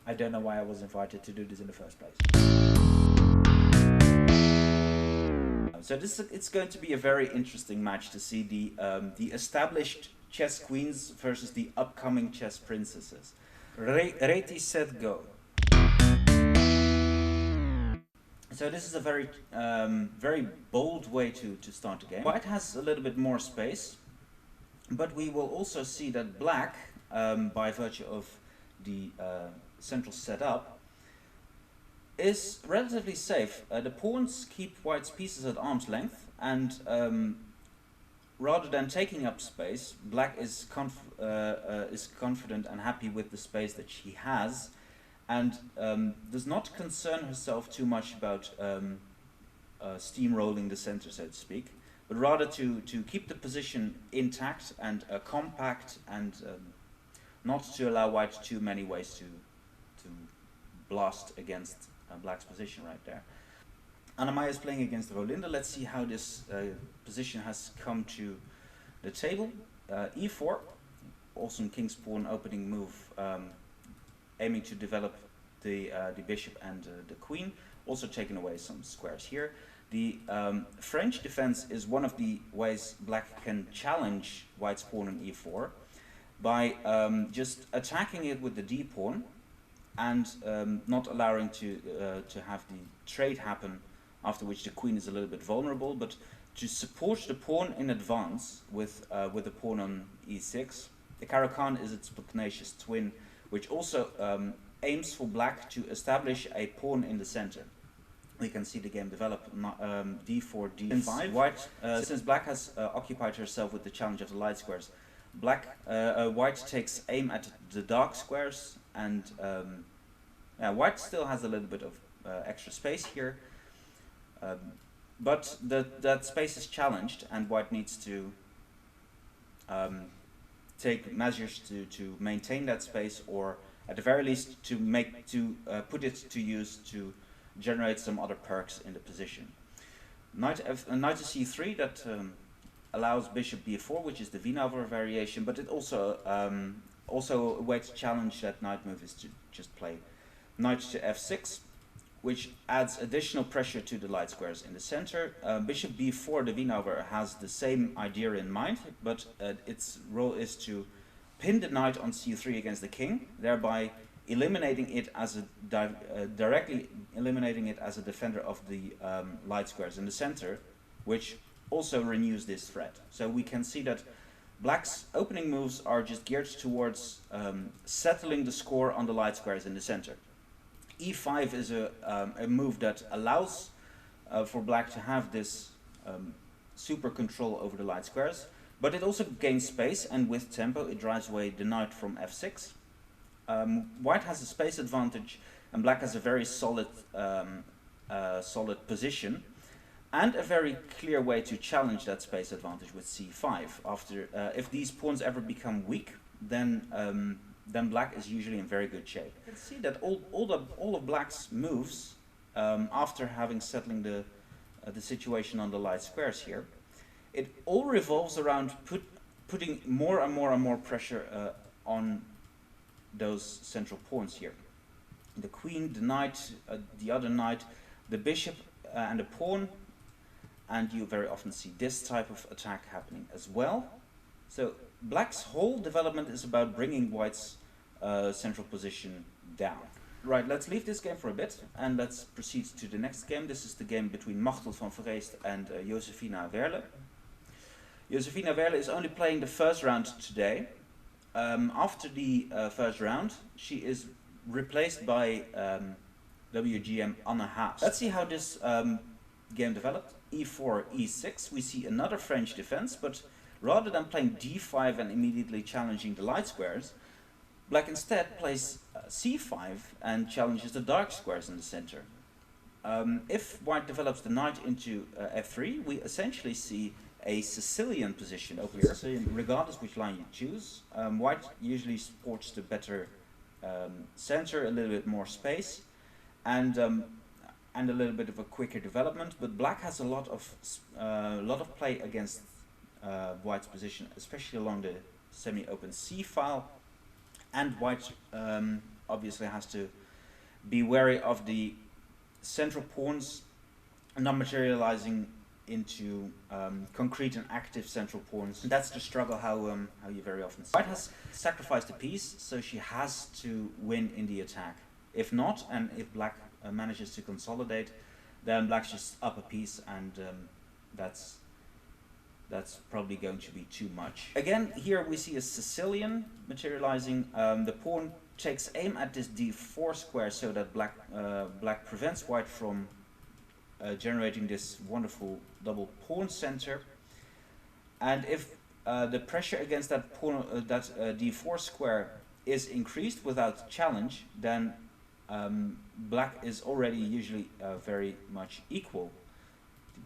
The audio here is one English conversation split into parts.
I don't know why I was invited to do this in the first place. So it's going to be a very interesting match to see the established chess queens versus the upcoming chess princesses. Ready, set, go. So this is a very very bold way to start the game. White has a little bit more space, but we will also see that black, by virtue of the central setup, is relatively safe. The pawns keep white's pieces at arm's length, and rather than taking up space, black is confident and happy with the space that she has, and does not concern herself too much about steamrolling the center, so to speak, but rather to keep the position intact and compact, and not to allow white too many ways to blast against black's position right there. Anna-Maja is playing against Rolinde. Let's see how this position has come to the table. E4, awesome king's pawn opening move, aiming to develop the bishop and the queen, also taking away some squares here. The French defense is one of the ways black can challenge white's pawn in e4 by just attacking it with the d pawn and not allowing to have the trade happen, after which the queen is a little bit vulnerable, but to support the pawn in advance with the pawn on e6. The Caro-Kann is its pugnacious twin, which also aims for black to establish a pawn in the center. We can see the game develop d4, d5. White, since black has occupied herself with the challenge of the light squares, white takes aim at the dark squares, and white still has a little bit of extra space here, but that space is challenged, and white needs to take measures to maintain that space, or at the very least to put it to use to generate some other perks in the position. Knight to c3, that allows bishop b4, which is the Wiener variation, but it also a way to challenge that knight move is to just play knight to f6, which adds additional pressure to the light squares in the center. Bishop b4, the Wiener, has the same idea in mind, but its role is to pin the knight on c3 against the king, thereby eliminating it as directly eliminating it as a defender of the light squares in the center, which also renews this threat. So we can see that black's opening moves are just geared towards settling the score on the light squares in the center. e5 is a move that allows for black to have this super control over the light squares, but it also gains space, and with tempo it drives away the knight from f6. White has a space advantage, and black has a very solid position, and a very clear way to challenge that space advantage with c5. After, if these pawns ever become weak, then black is usually in very good shape. You can see that all of black's moves, after having settling the situation on the light squares here, it all revolves around putting more and more pressure on those central pawns here. The queen, the knight, the other knight, the bishop and the pawn, and you very often see this type of attack happening as well. So black's whole development is about bringing white's central position down. Right, let's leave this game for a bit and let's proceed to the next game. This is the game between Machtel van Vreest and Josefina Werle. Josefina Werle is only playing the first round today. After the first round, she is replaced by WGM Anna Haas. Let's see how this game developed. e4, e6, we see another French defense, but rather than playing d5 and immediately challenging the light squares, black instead plays c5 and challenges the dark squares in the center. If white develops the knight into f3, we essentially see a Sicilian position over here, regardless which line you choose. White usually supports the better center, a little bit more space, and a little bit of a quicker development. But black has a lot of play against white's position, especially along the semi-open c file, and white obviously has to be wary of the central pawns not materializing into concrete and active central pawns. And that's the struggle how you very often see. White has sacrificed a piece, so she has to win in the attack. If not, and if black manages to consolidate, then black's just up a piece, and that's probably going to be too much. Again, here we see a Sicilian materializing. The pawn takes aim at this d4 square so that black prevents white from generating this wonderful double pawn center. And if the pressure against that pawn, d4 square is increased without challenge, then black is already usually very much equal,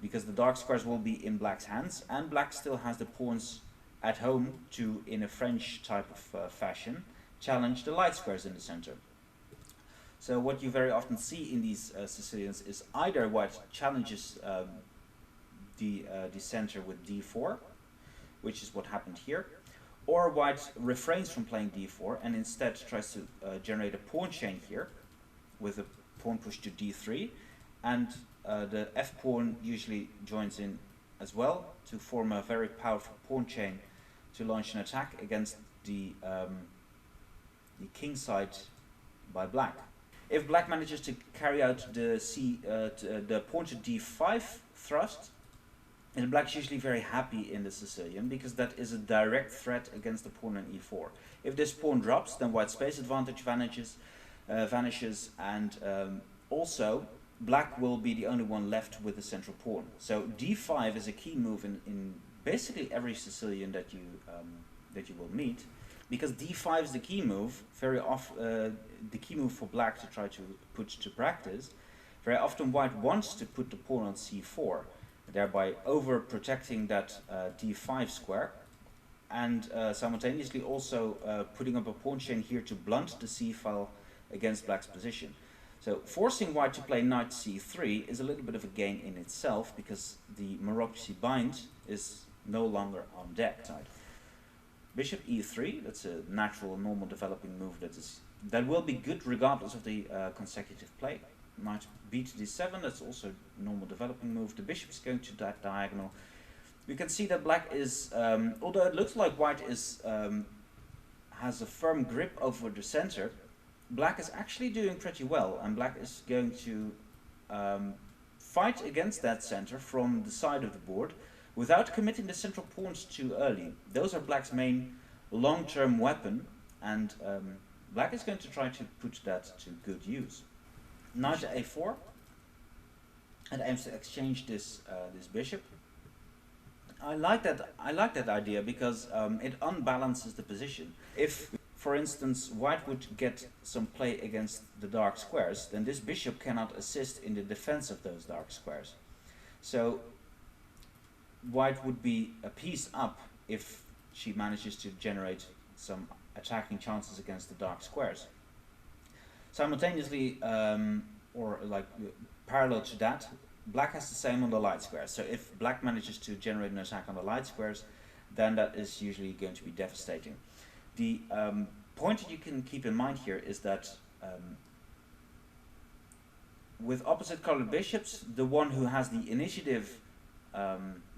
because the dark squares will be in black's hands, and black still has the pawns at home to, in a French type of fashion, challenge the light squares in the center. So what you very often see in these Sicilians is either white challenges the center with d4, which is what happened here, or white refrains from playing d4 and instead tries to generate a pawn chain here with a pawn push to d3, and the f-pawn usually joins in as well to form a very powerful pawn chain to launch an attack against the king side by black. If black manages to carry out the pawn to d5 thrust, then black's usually very happy in the Sicilian, because that is a direct threat against the pawn on e4. If this pawn drops, then white's space advantage vanishes, and also black will be the only one left with the central pawn. So d5 is a key move in basically every Sicilian that you will meet, because d5 is the key move. Very often, the key move for black to try to put to practice. Very often, white wants to put the pawn on c4, thereby over-protecting that d5 square, and simultaneously also putting up a pawn chain here to blunt the c file against black's position. So forcing white to play knight c3 is a little bit of a gain in itself, because the Marocci bind is no longer on deck. Bishop e3, that's a natural, normal developing move that will be good regardless of the consecutive play. Knight b to d7, that's also a normal developing move. The bishop is going to that diagonal. We can see that black is, although it looks like white is has a firm grip over the center, black is actually doing pretty well, and black is going to fight against that center from the side of the board without committing the central pawns too early. Those are black's main long-term weapon, and black is going to try to put that to good use. Knight to a4, and aims to exchange this bishop. I like that idea because it unbalances the position. If, for instance, white would get some play against the dark squares, then this bishop cannot assist in the defense of those dark squares. So white would be a piece up if she manages to generate some attacking chances against the dark squares. Simultaneously, or like parallel to that, black has the same on the light squares. So if black manages to generate an attack on the light squares, then that is usually going to be devastating. The point that you can keep in mind here is that with opposite colored bishops, the one who has the initiative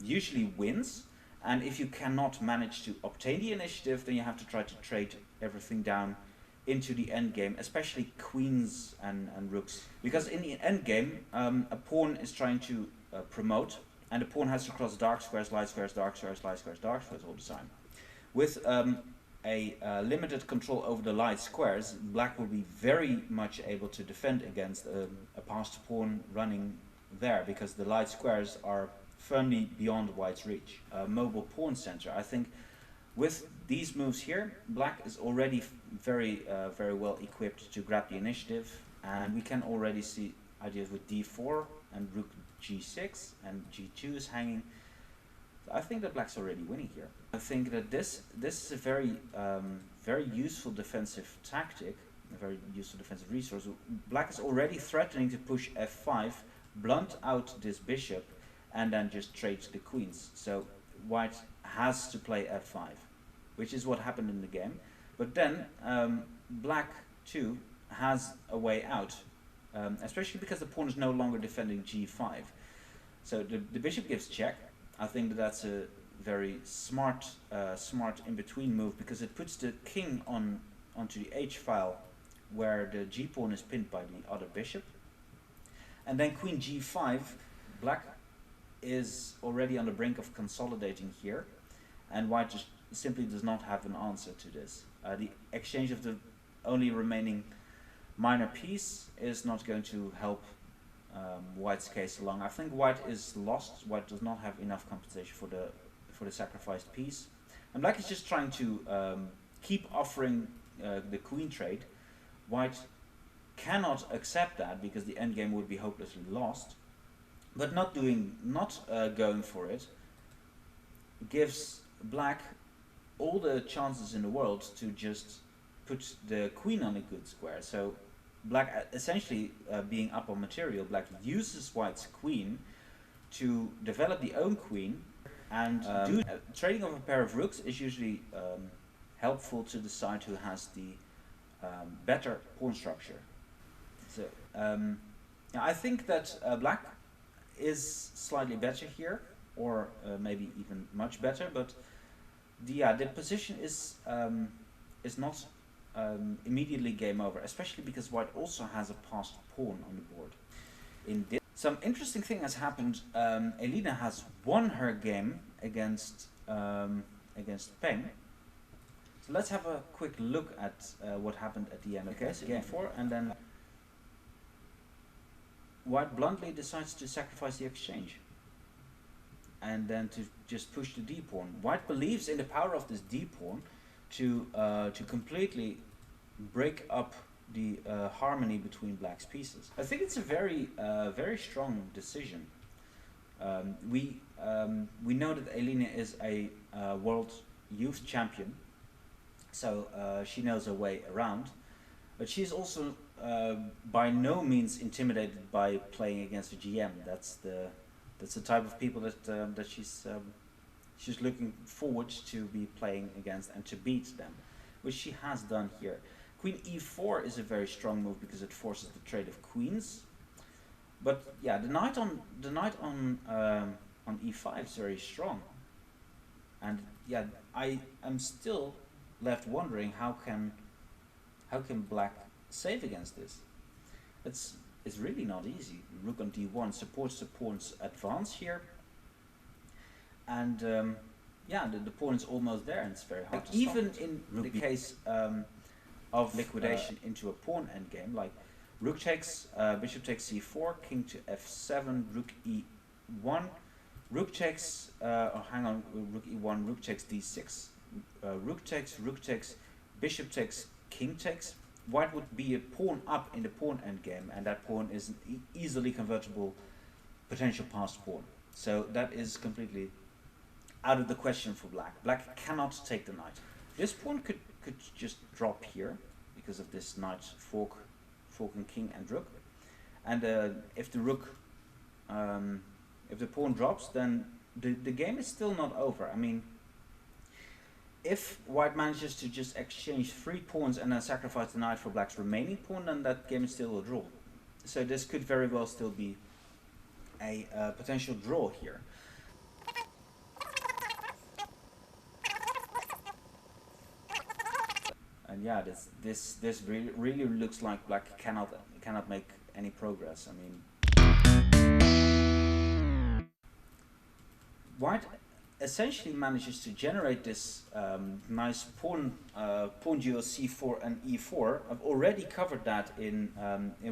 usually wins, and if you cannot manage to obtain the initiative, then you have to try to trade everything down into the endgame, especially queens and rooks. Because in the endgame, a pawn is trying to promote, and the pawn has to cross dark squares, light squares, dark squares, light squares, dark squares all the time. With a limited control over the light squares, black will be very much able to defend against a passed pawn running there, because the light squares are firmly beyond white's reach. Mobile pawn center. I think with these moves here, black is already very well equipped to grab the initiative, and we can already see ideas with d4 and rook g6, and g2 is hanging. I think that black's already winning here. I think that this is a very useful defensive tactic, a very useful defensive resource. Black is already threatening to push f5, blunt out this bishop, and then just trade the queens. So white has to play f5, which is what happened in the game. But then black too has a way out, especially because the pawn is no longer defending g5. So the bishop gives check. I think that that's a very smart in-between move, because it puts the king onto the h-file where the g-pawn is pinned by the other bishop. And then queen g5, black is already on the brink of consolidating here, and white just simply does not have an answer to this. The exchange of the only remaining minor piece is not going to help white's case along. I think white is lost. White does not have enough compensation for the sacrificed piece, and black is just trying to keep offering the queen trade. White cannot accept that because the endgame would be hopelessly lost, but not going for it gives black all the chances in the world to just put the queen on a good square. So black, essentially being up on material, black uses white's queen to develop the own queen, and trading of a pair of rooks is usually helpful to the side who has the better pawn structure. So I think that black is slightly better here, or maybe even much better, but the position is not immediately game over, especially because white also has a passed pawn on the board. Some interesting thing has happened. Elina has won her game against Peng. So let's have a quick look at what happened at the end of this game 4, and then white bluntly decides to sacrifice the exchange and then to just push the d-pawn. White believes in the power of this d-pawn to completely break up the harmony between black's pieces. I think it's a very strong decision. We know that Elina is a world youth champion, so she knows her way around, but she's also by no means intimidated by playing against a GM. That's the type of people that she's looking forward to be playing against and to beat them, which she has done here. Queen e4 is a very strong move because it forces the trade of queens. But yeah, the knight on e5 is very strong, and yeah, I am still left wondering how can black save against this. It's really not easy. Rook on d1 supports the pawn's advance here, and yeah, the pawn is almost there, and it's very hard to even stop in the case of liquidation into a pawn endgame, like rook takes, bishop takes c4, king to f7, rook e1, rook takes, oh hang on, rook e1, rook takes d6, rook takes, bishop takes, king takes. White would be a pawn up in the pawn endgame, and that pawn is an easily convertible potential passed pawn. So that is completely out of the question for black. Black cannot take the knight. This pawn could just drop here because of this knight forking king and rook, and if the rook, if the pawn drops, then the game is still not over. I mean, if white manages to just exchange 3 pawns and then sacrifice the knight for black's remaining pawn, then that game is still a draw. So this could very well still be a potential draw here. And yeah, this really looks like black cannot make any progress. I mean, white essentially manages to generate this nice pawn duo c4 and e4. I've already covered that in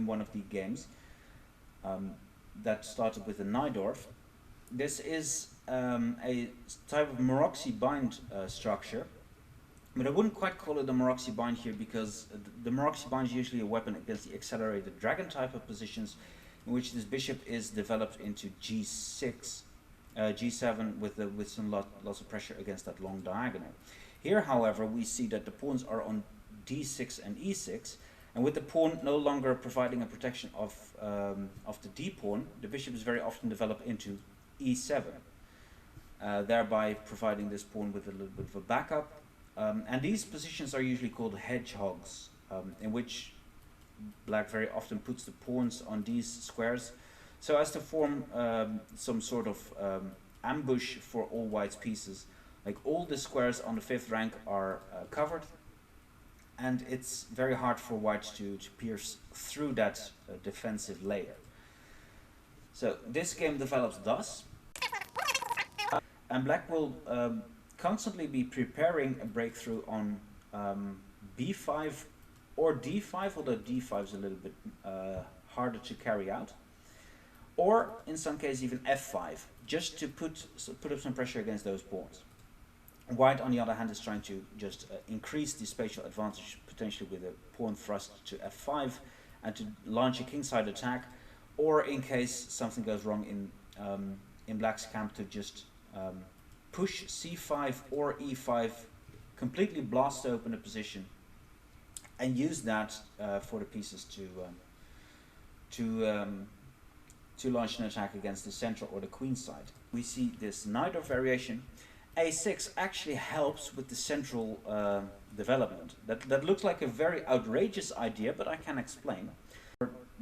one of the games that started with the Najdorf. This is a type of Maroczy bind structure, but I wouldn't quite call it a Maroczy bind here, because the Maroczy bind is usually a weapon against the accelerated dragon type of positions, in which this bishop is developed into g6. G7 with some lots of pressure against that long diagonal. Here, however, we see that the pawns are on d6 and e6, and with the pawn no longer providing a protection of the d pawn, the bishop is very often developed into e7, thereby providing this pawn with a little bit of a backup. And these positions are usually called hedgehogs, in which black very often puts the pawns on these squares, so as to form some sort of ambush for all white's pieces. Like all the squares on the 5th rank are covered, and it's very hard for white to pierce through that defensive layer. So this game develops thus, and black will constantly be preparing a breakthrough on b5 or d5, although d5 is a little bit harder to carry out, or in some cases even f5, just to put up some pressure against those pawns. White, on the other hand, is trying to just increase the spatial advantage, potentially with a pawn thrust to f5, and to launch a kingside attack, or in case something goes wrong in black's camp, to just push c5 or e5, completely blast open a position, and use that for the pieces to launch an attack against the center or the queen side. We see this knight of variation. a6 actually helps with the central development. That looks like a very outrageous idea, but I can explain.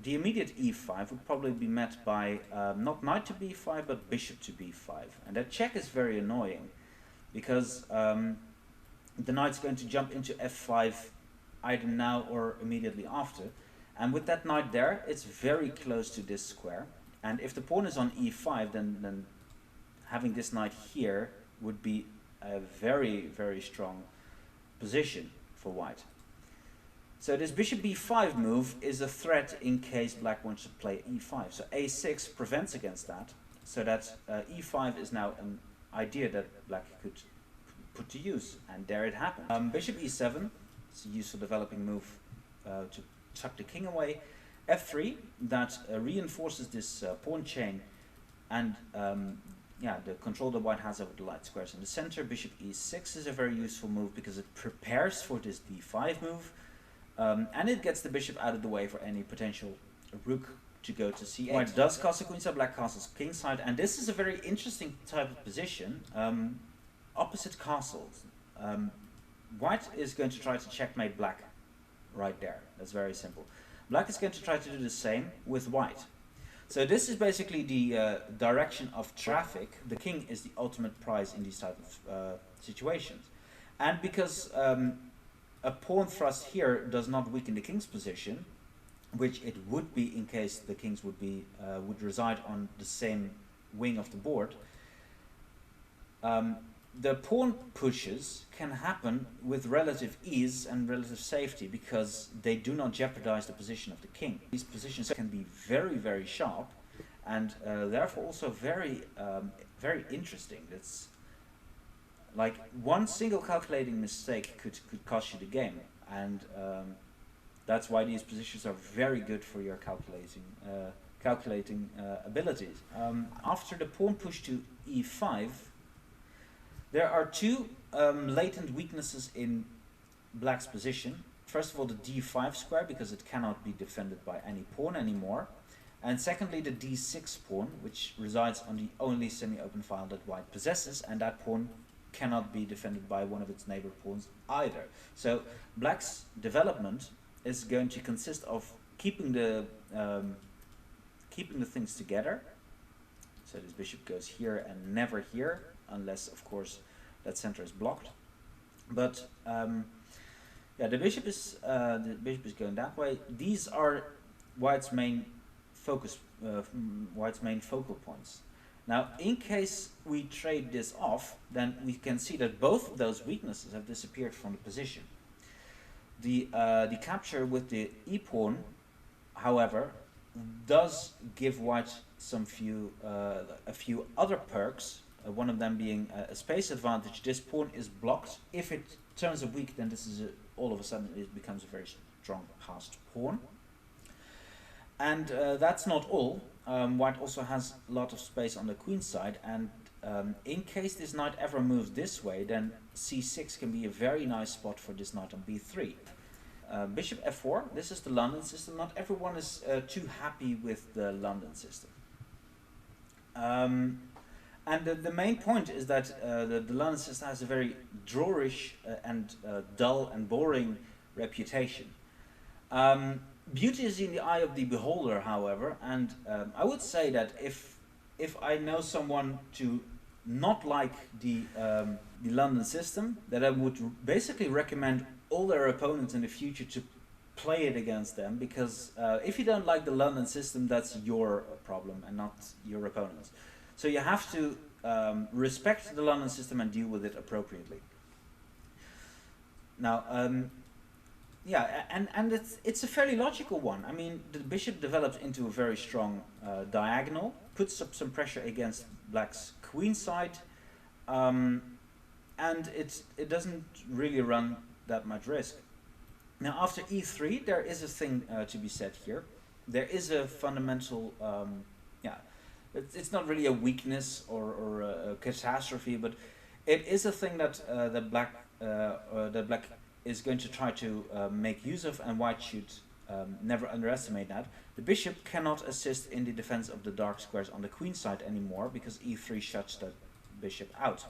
The immediate e5 would probably be met by not knight to b5, but bishop to b5. And that check is very annoying, because the knight's going to jump into f5 either now or immediately after. And with that knight there, it's very close to this square. And if the pawn is on e5, then having this knight here would be a very, very strong position for white. So this bishop b5 move is a threat in case black wants to play e5. So a6 prevents against that, so that e5 is now an idea that black could put to use, and there it happened. Bishop e7, it's a useful developing move to tuck the king away. f3, that reinforces this pawn chain, and yeah, the control that white has over the light squares in the center. Bishop e6 is a very useful move because it prepares for this d5 move, and it gets the bishop out of the way for any potential rook to go to c8. White does castle queenside, black castles kingside, and this is a very interesting type of position. Opposite castles. White is going to try to checkmate black right there. That's very simple. Black is going to try to do the same with white. So this is basically the direction of traffic. The king is the ultimate prize in these type of situations. And because a pawn thrust here does not weaken the king's position, which it would be in case the kings would reside on the same wing of the board, the pawn pushes can happen with relative ease and relative safety because they do not jeopardize the position of the king. These positions can be very, very sharp, and therefore also very, very interesting. It's like one single calculating mistake could cost you the game, and that's why these positions are very good for your calculating abilities. After the pawn push to e5, there are two latent weaknesses in black's position. First of all, the d5 square, because it cannot be defended by any pawn anymore. And secondly, the d6 pawn, which resides on the only semi-open file that white possesses, and that pawn cannot be defended by one of its neighbor pawns either. So black's development is going to consist of keeping the things together. So this bishop goes here and never here, unless of course that center is blocked. But yeah, the bishop is going that way. These are white's main focus, white's main focal points. Now, in case we trade this off, then we can see that both of those weaknesses have disappeared from the position. The capture with the e pawn, however, does give white a few other perks. One of them being a space advantage. This pawn is blocked. If it turns up weak, then this is all of a sudden it becomes a very strong passed pawn. And that's not all. White also has a lot of space on the queen side, and in case this knight ever moves this way, then c6 can be a very nice spot for this knight on b3. Bishop f4, this is the London system. Not everyone is too happy with the London system. And the main point is that the London system has a very drawish and dull and boring reputation. Beauty is in the eye of the beholder, however, and I would say that if I know someone to not like the London system, that I would basically recommend all their opponents in the future to play it against them, because if you don't like the London system, that's your problem and not your opponent's. So you have to respect the London system and deal with it appropriately. Now, yeah, and it's a fairly logical one. I mean, the bishop develops into a very strong diagonal, puts up some pressure against black's queen side, and it doesn't really run that much risk. Now, after e3, there is a thing to be said here. There is a fundamental, yeah, it's not really a weakness or a catastrophe, but it is a thing that that black is going to try to make use of, and white should never underestimate that. The bishop cannot assist in the defense of the dark squares on the queen side anymore, because e3 shuts that bishop out.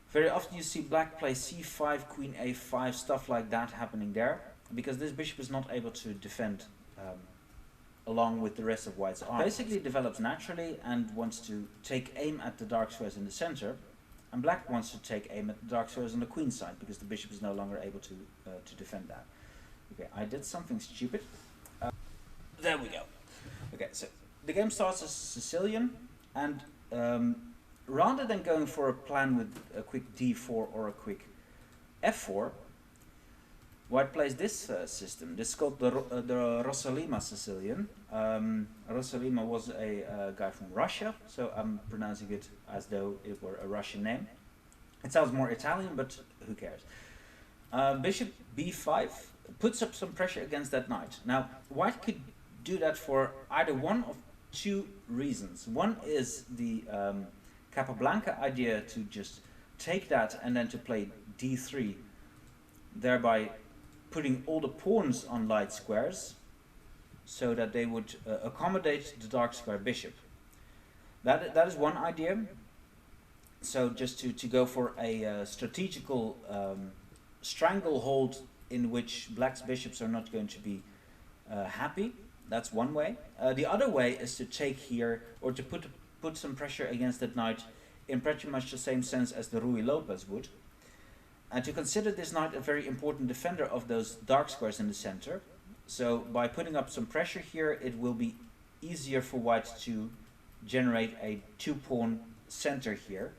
Very often you see black play c5, queen a5, stuff like that happening there, because this bishop is not able to defend along with the rest of white's army. Basically it develops naturally and wants to take aim at the dark squares in the center, and black wants to take aim at the dark squares on the queen side, because the bishop is no longer able to defend that. Okay, I did something stupid. There we go. Okay, so the game starts as Sicilian, and rather than going for a plan with a quick d4 or a quick f4, white plays this system. This is called the Rosalima Sicilian. Rosalima was a guy from Russia, so I'm pronouncing it as though it were a Russian name. It sounds more Italian, but who cares? Bishop b5 puts up some pressure against that knight. Now, white could do that for either one of two reasons. One is the Capablanca idea to just take that and then to play d3, thereby putting all the pawns on light squares so that they would accommodate the dark square bishop. That is one idea. So just to go for a strategical stranglehold in which black's bishops are not going to be happy. That's one way. The other way is to take here, or to put some pressure against that knight in pretty much the same sense as the Ruy Lopez would, and to consider this knight a very important defender of those dark squares in the center. So by putting up some pressure here, it will be easier for white to generate a two-pawn center here.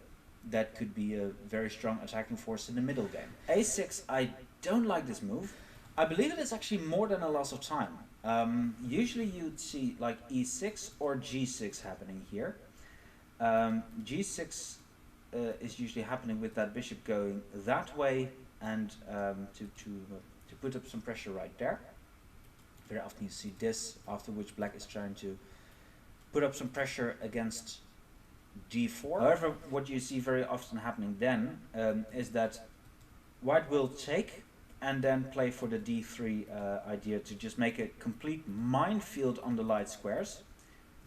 That could be a very strong attacking force in the middle game. a6, I don't like this move. I believe it is actually more than a loss of time. Usually you'd see like e6 or g6 happening here. G6 is usually happening with that bishop going that way, and to put up some pressure right there. Very often you see this, after which black is trying to put up some pressure against d4. However, what you see very often happening then is that white will take and then play for the d3 idea to just make a complete minefield on the light squares,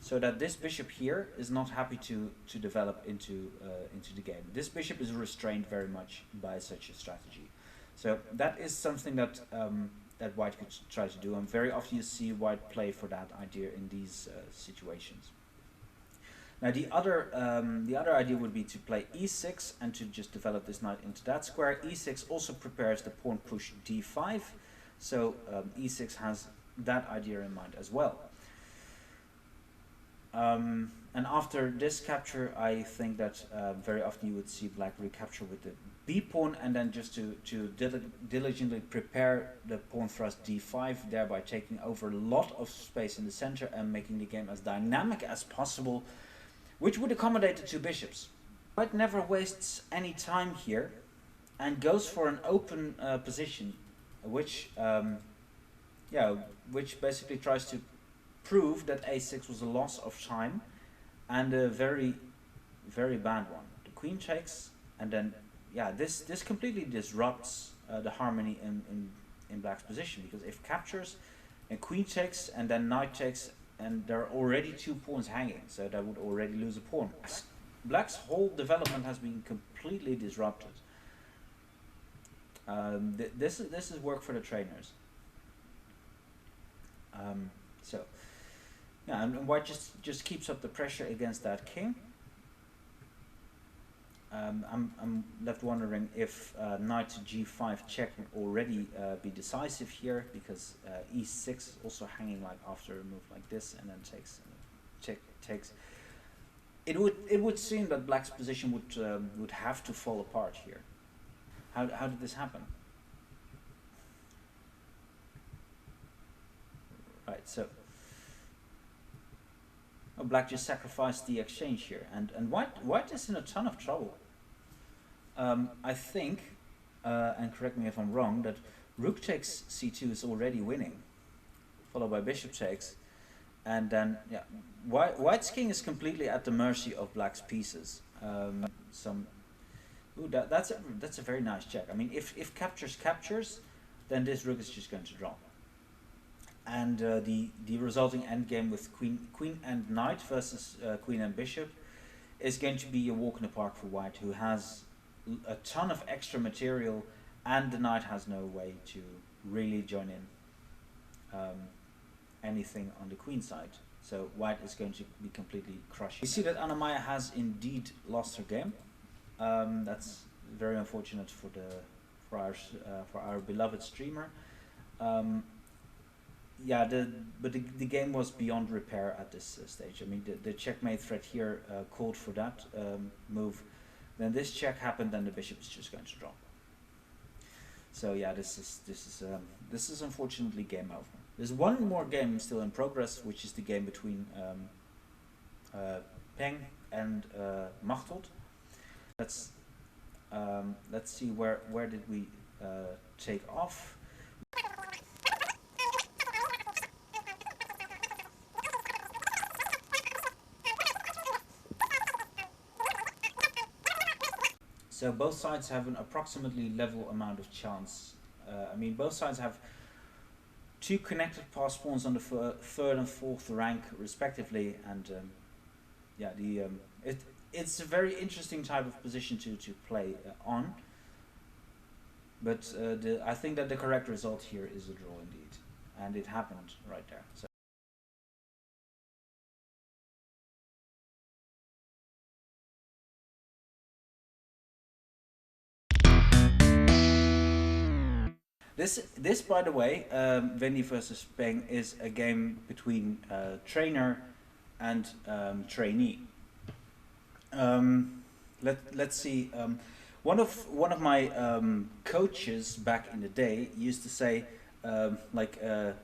so that this bishop here is not happy to develop into the game. This bishop is restrained very much by such a strategy. So that is something that that white could try to do, and very often you see white play for that idea in these situations. Now the other idea would be to play e6 and to just develop this knight into that square. e6 also prepares the pawn push d5, so e6 has that idea in mind as well. And after this capture, I think that very often you would see black recapture with the b pawn, and then just to diligently prepare the pawn thrust d5, thereby taking over a lot of space in the center and making the game as dynamic as possible, which would accommodate the two bishops. White never wastes any time here and goes for an open position, which which basically tries to prove that a6 was a loss of time, and a very, very bad one. The queen takes, and then this completely disrupts the harmony in black's position, because if captures and queen takes and then knight takes, and there are already two pawns hanging, so that would already lose a pawn. Black's whole development has been completely disrupted. This is work for the trainers. So yeah, and white just keeps up the pressure against that king. I'm left wondering if knight to g5 check would already be decisive here, because e6 is also hanging like after a move like this, and then takes, check takes. It would seem that black's position would have to fall apart here. How did this happen? Right, so black just sacrificed the exchange here, and white is in a ton of trouble. I think, and correct me if I'm wrong, that rook takes c2 is already winning, followed by bishop takes, and then yeah, white's king is completely at the mercy of black's pieces. That's a very nice check. I mean, if captures, then this rook is just going to drop. And the resulting endgame with queen and knight versus queen and bishop is going to be a walk in the park for white, who has a ton of extra material, and the knight has no way to really join in anything on the queen side. So white is going to be completely crushed. We see that Anna-Maja has indeed lost her game. That's very unfortunate for our beloved streamer. Yeah, but the game was beyond repair at this stage. I mean, the checkmate threat here called for that move. Then this check happened, and the bishop is just going to drop. So yeah, this is unfortunately game over. There's one more game still in progress, which is the game between Peng and Machteld. Let's see where did we take off. So both sides have an approximately level amount of chance. I mean, both sides have two connected pass pawns on the third and fourth rank respectively, and yeah, it's a very interesting type of position to play on. But I think that the correct result here is a draw indeed, and it happened right there. So. This, by the way, Wendy versus Peng is a game between trainer and trainee. Let's see. One of my coaches back in the day used to say,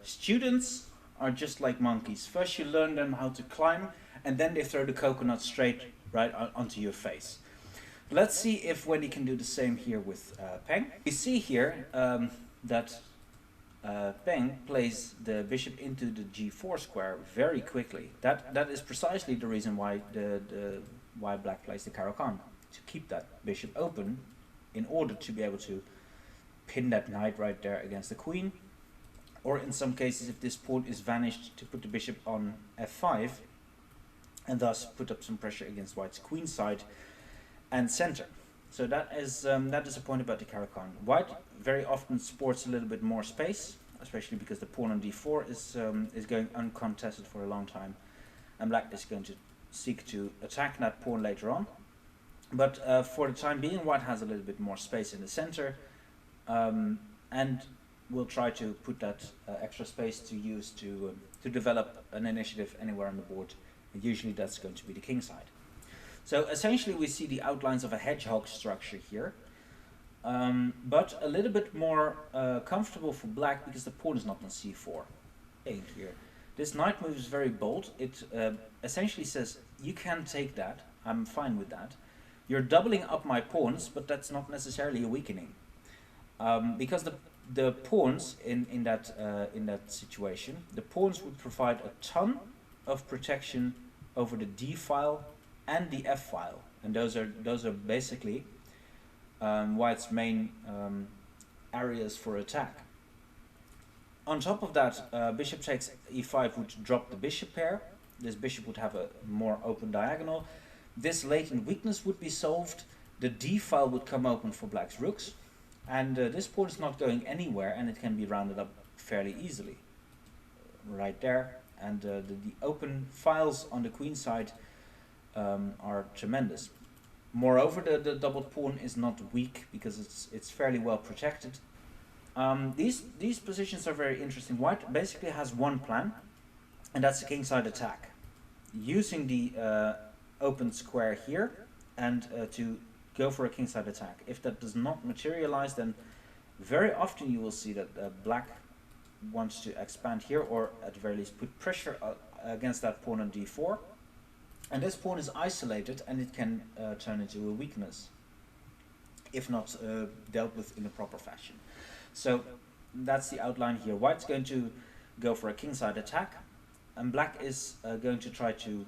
students are just like monkeys. First you learn them how to climb, and then they throw the coconut straight right onto your face. Let's see if Wendy can do the same here with Peng. We see here that Peng plays the bishop into the g4 square very quickly. That is precisely the reason why why black plays the Caro-Kann, to keep that bishop open in order to be able to pin that knight right there against the queen, or in some cases, if this pawn is vanished, to put the bishop on f5 and thus put up some pressure against white's queen side and center. So that is a point about the Caro-Kann. White very often sports a little bit more space, especially because the pawn on d4 is going uncontested for a long time, and black is going to seek to attack that pawn later on. But for the time being, white has a little bit more space in the center, and will try to put that extra space to use to develop an initiative anywhere on the board. And usually that's going to be the king side. So essentially we see the outlines of a hedgehog structure here, but a little bit more comfortable for black because the pawn is not on c4. Here. This knight move is very bold. It essentially says, you can take that, I'm fine with that. You're doubling up my pawns, but that's not necessarily a weakening. Because the pawns in that situation, the pawns would provide a ton of protection over the d file and the f file, and those are basically white's main areas for attack. On top of that, bishop takes e5 would drop the bishop pair. This bishop would have a more open diagonal. This latent weakness would be solved. The d file would come open for black's rooks, and this pawn is not going anywhere, and it can be rounded up fairly easily. right there, and the open files on the queen side are tremendous. Moreover, the doubled pawn is not weak because it's fairly well protected. These positions are very interesting. White basically has one plan, and that's the kingside attack, using the open square here and to go for a kingside attack. If that does not materialize, then very often you will see that black wants to expand here, or at the very least put pressure against that pawn on d4. And this pawn is isolated, and it can turn into a weakness if not dealt with in a proper fashion. So that's the outline here. White's going to go for a kingside attack, and black is going to try to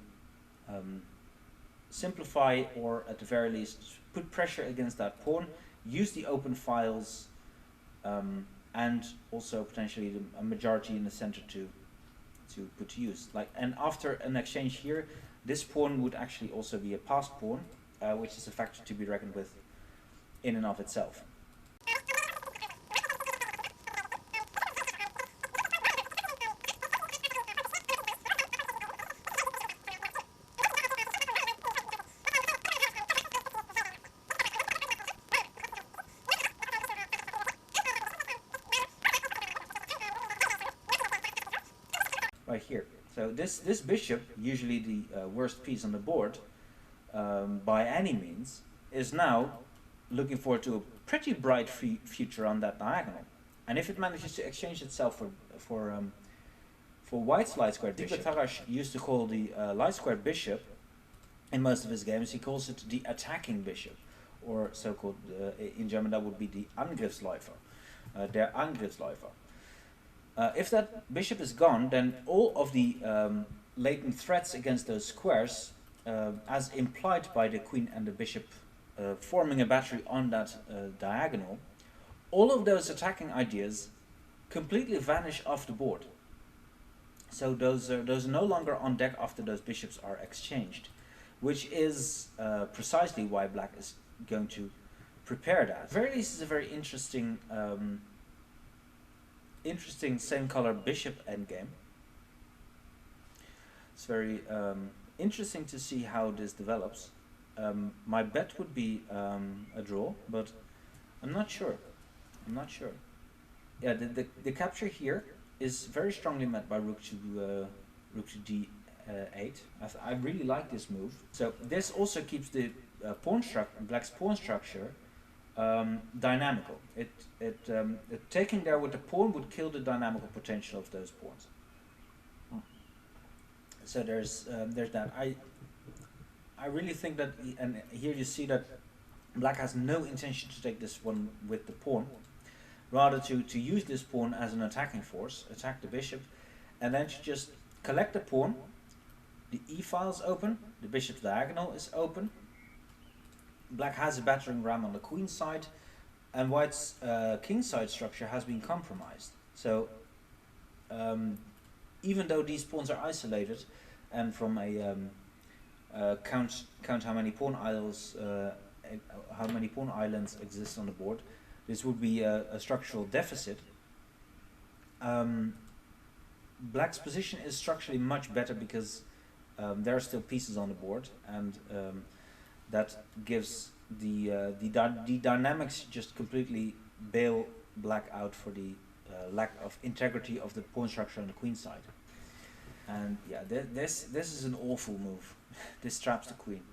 simplify, or at the very least put pressure against that pawn, use the open files, and also potentially a majority in the center to put to use. And after an exchange here, this pawn would actually also be a passed pawn, which is a factor to be reckoned with in and of itself. Right here. So this bishop, usually the worst piece on the board, by any means, is now looking forward to a pretty bright future on that diagonal. And if it manages to exchange itself for white's light squared bishop, Tarash used to call the light squared bishop in most of his games, he calls it the attacking bishop, or so-called, in German that would be the Angriffsläufer, der Angriffsläufer. If that bishop is gone, then all of the latent threats against those squares, as implied by the queen and the bishop forming a battery on that diagonal, all of those attacking ideas completely vanish off the board. So those are no longer on deck after those bishops are exchanged, which is precisely why black is going to prepare that. At the very least, is a very interesting same color bishop endgame. It's very interesting to see how this develops. My bet would be a draw, but I'm not sure. Yeah, the capture here is very strongly met by rook to d8. I really like this move. So this also keeps the black's pawn structure dynamical. Taking there with the pawn would kill the dynamical potential of those pawns. So there's that. I really think that, and here you see that black has no intention to take this one with the pawn, rather to use this pawn as an attacking force, attack the bishop, and then to just collect the pawn. The e file is open, the bishop's diagonal is open. Black has a battering ram on the queen side, and white's king side structure has been compromised. So even though these pawns are isolated, and from a count how many pawn islands exist on the board, this would be a structural deficit. Black's position is structurally much better because there are still pieces on the board, and that gives the dynamics just completely bail black out for the lack of integrity of the pawn structure on the queen side. And yeah, this is an awful move. This traps the queen.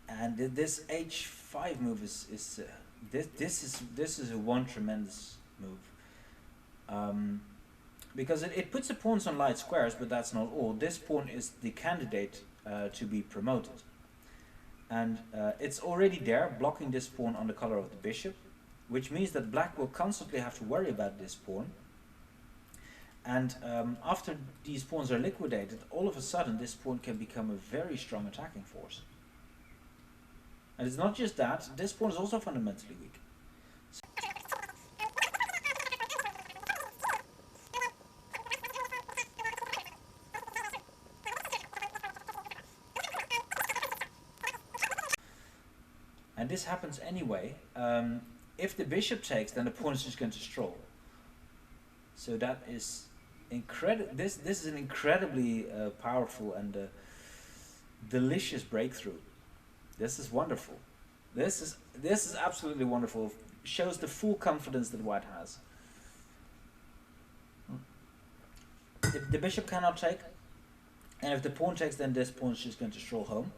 And this h5 move is one tremendous move. Because it puts the pawns on light squares, but that's not all. This pawn is the candidate to be promoted. And it's already there, blocking this pawn on the color of the bishop, which means that black will constantly have to worry about this pawn. And after these pawns are liquidated, all of a sudden this pawn can become a very strong attacking force. And it's not just that, this pawn is also fundamentally weak. And this happens anyway. If the bishop takes, then the pawn is just going to stroll. So that is This is an incredibly powerful and delicious breakthrough. This is wonderful. This is absolutely wonderful. Shows the full confidence that white has. The bishop cannot take, and if the pawn takes, then this pawn is just going to stroll home.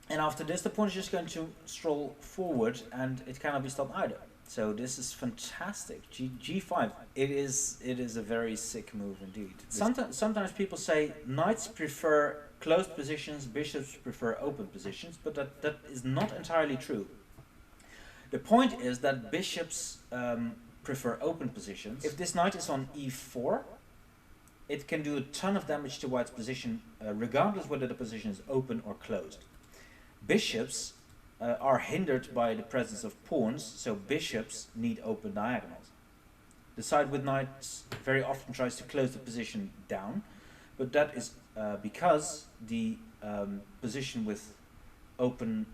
And after this, the pawn is just going to stroll forward, and it cannot be stopped either. So this is fantastic. G5. It is a very sick move indeed. Sometimes people say knights prefer closed positions, bishops prefer open positions, but that is not entirely true. The point is that bishops prefer open positions. If this knight is on e4, it can do a ton of damage to white's position, regardless whether the position is open or closed. Bishops are hindered by the presence of pawns, so bishops need open diagonals. The side with knights very often tries to close the position down, but that is because the position with open,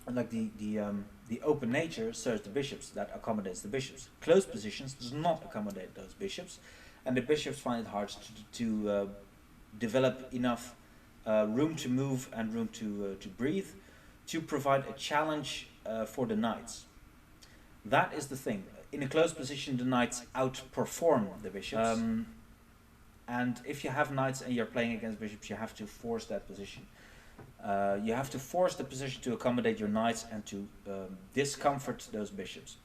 the open nature serves the bishops, that accommodates the bishops. Closed positions does not accommodate those bishops, and the bishops find it hard to develop enough room to move and room to breathe, to provide a challenge for the knights. That is the thing. In a closed position, the knights outperform the bishops. And if you have knights and you're playing against bishops, you have to force that position. You have to force the position to accommodate your knights and to discomfort those bishops.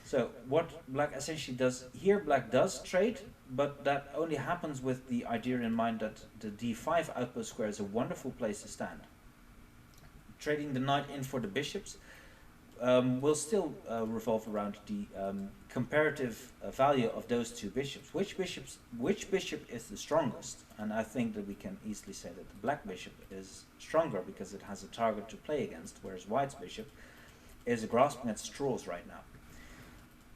So what black essentially does here, black does trade, but that only happens with the idea in mind that the d5 outpost square is a wonderful place to stand. Trading the knight in for the bishops will still revolve around the comparative value of those two bishops. Which bishop is the strongest? And I think that we can easily say that the black bishop is stronger because it has a target to play against, whereas white's bishop is grasping at straws right now.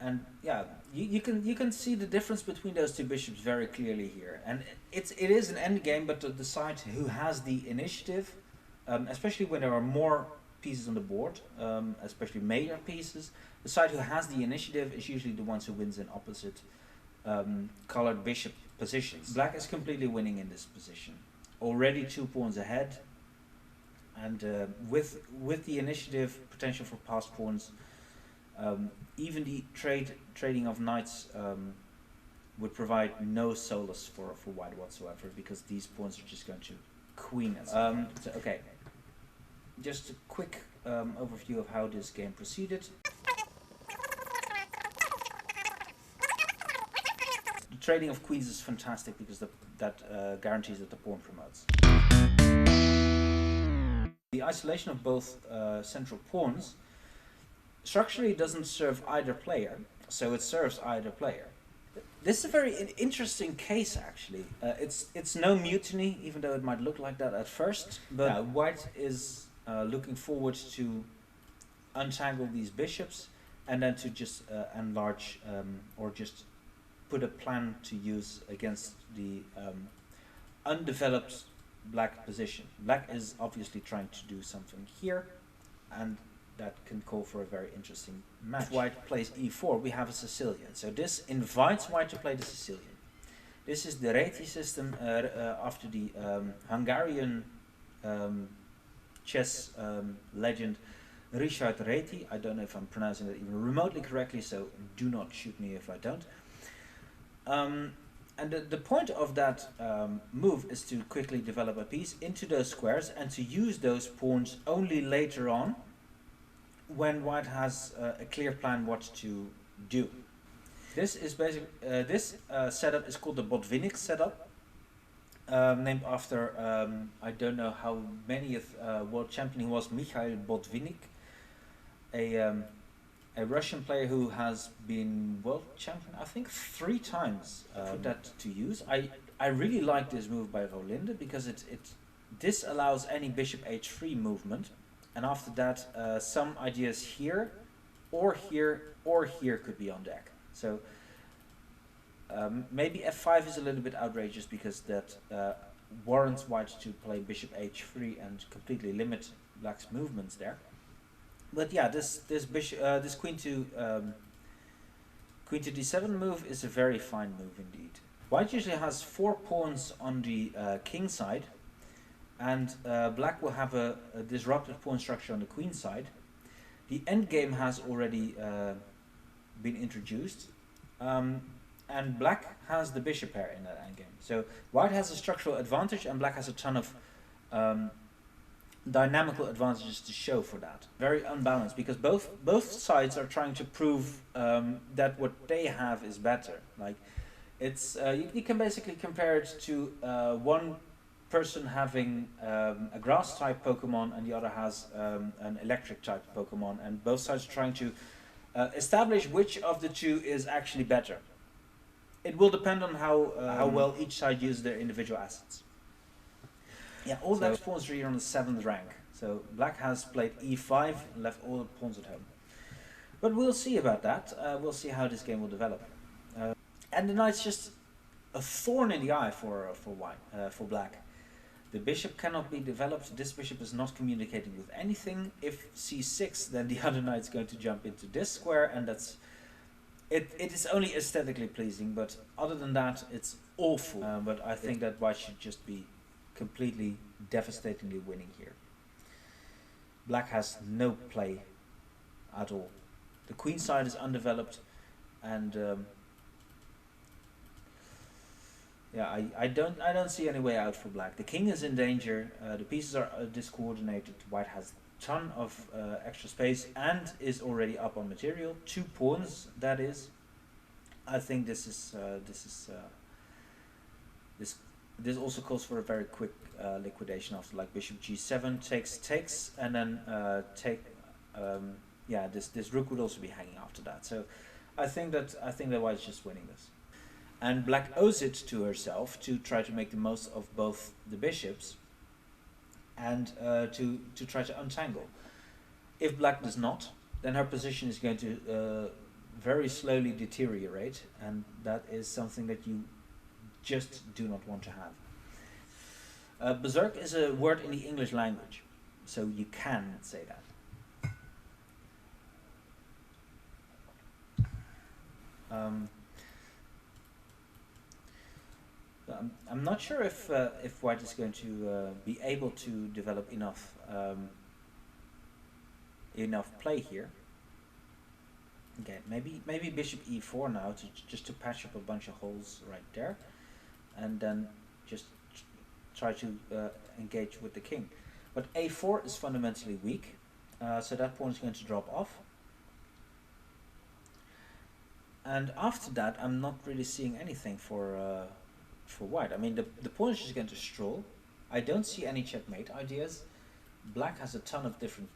And yeah, you can see the difference between those two bishops very clearly here. And it is an endgame, but the side who has the initiative, especially when there are more pieces on the board, especially major pieces, the side who has the initiative is usually the ones who wins in opposite colored bishop positions. Black is completely winning in this position, already 2 pawns ahead, and with the initiative potential for passed pawns, even the trading of knights would provide no solace for white whatsoever, because these pawns are just going to queen it. So, okay, just a quick overview of how this game proceeded. The trading of queens is fantastic because that guarantees that the pawn promotes. The isolation of both central pawns structurally doesn't serve either player, so it serves either player. This is a very interesting case, actually. It's no mutiny, even though it might look like that at first, but white is looking forward to untangle these bishops and then to just enlarge or just put a plan to use against the undeveloped black position. Black is obviously trying to do something here, and that can call for a very interesting match. If white plays e4, we have a Sicilian. So this invites white to play the Sicilian. This is the Reti system after the Hungarian chess legend Richard Reti. I don't know if I'm pronouncing that even remotely correctly, so do not shoot me if I don't. And the point of that move is to quickly develop a piece into those squares and to use those pawns only later on, when white has a clear plan what to do. This is basically this setup is called the Botvinnik setup, named after I don't know how many of world champion he was, Mikhail Botvinnik, a Russian player who has been world champion I think 3 times. That to use. I really like this move by Rolinde because this allows any bishop h3 movement. And after that, some ideas here, or here, or here could be on deck. So maybe f5 is a little bit outrageous because that warrants white to play bishop h3 and completely limit black's movements there. But yeah, this queen Queen to d7 move is a very fine move indeed. White usually has 4 pawns on the king side, and black will have a disrupted pawn structure on the queen side. The endgame has already been introduced, and black has the bishop pair in that endgame. So white has a structural advantage, and black has a ton of dynamical advantages to show for that. Very unbalanced, because both sides are trying to prove that what they have is better. Like, it's you can basically compare it to one person having a grass type Pokemon and the other has an electric type Pokemon, and both sides are trying to establish which of the two is actually better. It will depend on how well each side uses their individual assets. Yeah, all the pawns are here on the 7th rank. So black has played e5 and left all the pawns at home. But we'll see about that. We'll see how this game will develop. And the knight's just a thorn in the eye for black. The bishop cannot be developed. This bishop is not communicating with anything. If c6, then the other knight's going to jump into this square, and that's it. It is only aesthetically pleasing, but other than that, it's awful. But I think that white should just be completely devastatingly winning here. Black has no play at all. The queen side is undeveloped, and yeah, I don't see any way out for black. The king is in danger. The pieces are discoordinated. White has a ton of extra space and is already up on material. 2 pawns, that is. I think this also calls for a very quick liquidation after, like, bishop g7 takes, and then yeah, this rook would also be hanging after that. So I think that white's just winning this. And black owes it to herself to try to make the most of both the bishops and to try to untangle. If black does not, then her position is going to very slowly deteriorate, and that is something that you just do not want to have. Berserk is a word in the English language, so you can say that. I'm not sure if white is going to be able to develop enough play here. Okay, maybe bishop e4 now just to patch up a bunch of holes right there, and then just try to engage with the king. But a4 is fundamentally weak, so that pawn is going to drop off. And after that, I'm not really seeing anything for white. I mean, the pawn is just going to stroll. I don't see any checkmate ideas. Black has a ton of different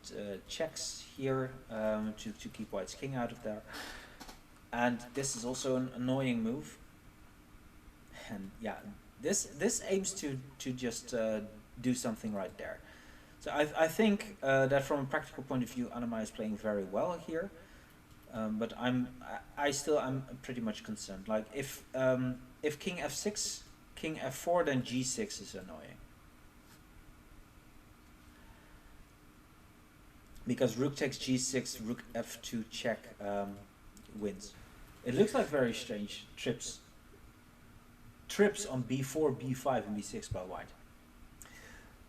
checks here to keep white's king out of there. And this is also an annoying move. And yeah, this aims to just do something right there. So I think that from a practical point of view, Anna-Maja is playing very well here. But I'm pretty much concerned. Like, if king f6, king f4, then g6 is annoying. Because rook takes g6, rook f2 check wins. It looks like very strange trips on b4, b5, and b6 by white.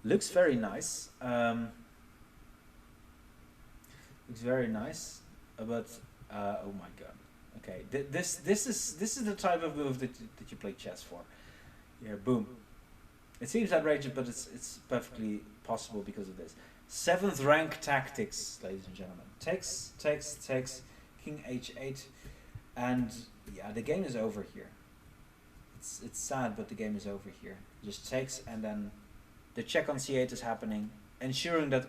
Looks very nice. Looks very nice, but oh my god. Okay, this is the type of move that you play chess for. Yeah, boom. It seems outrageous, but it's perfectly possible because of this. 7th rank tactics, ladies and gentlemen. Takes, king h8, and yeah, the game is over here. It's sad, but the game is over here. Just takes, and then the check on c8 is happening, ensuring that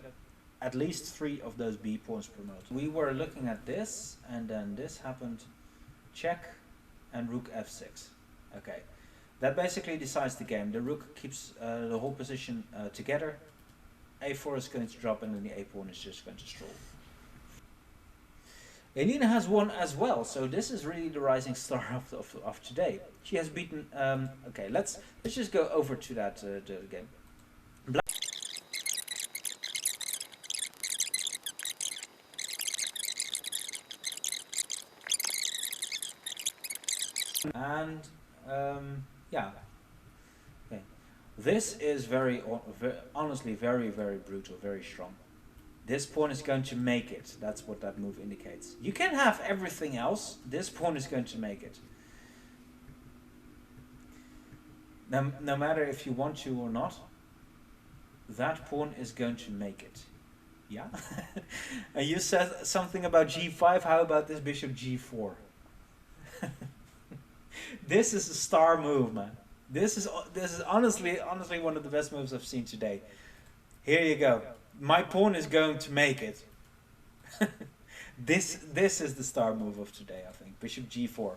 at least 3 of those b pawns promote. We were looking at this, and then this happened. Check, and rook f6. Okay, that basically decides the game. The rook keeps the whole position together. a4 is going to drop, and then the a pawn is just going to stroll. Elina has won as well, so this is really the rising star of today. She has beaten. Okay, let's just go over to that the game. And yeah. Okay. This is honestly very brutal, very strong. This pawn is going to make it. That's what that move indicates. You can have everything else. This pawn is going to make it. No matter if you want to or not, that pawn is going to make it. Yeah? And you said something about g5. How about this bishop g4? This is a star move, man. This is honestly one of the best moves I've seen today. Here you go. My pawn is going to make it. This is the star move of today, I think. Bishop g4.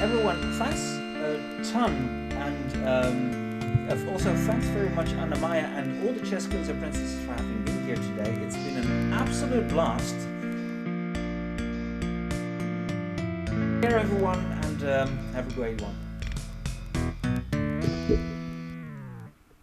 Everyone, thanks a ton, and also thanks very much Anna-Maja and all the chess queens and princesses for having been here today. It's been an absolute blast. Take care everyone, and have a great one.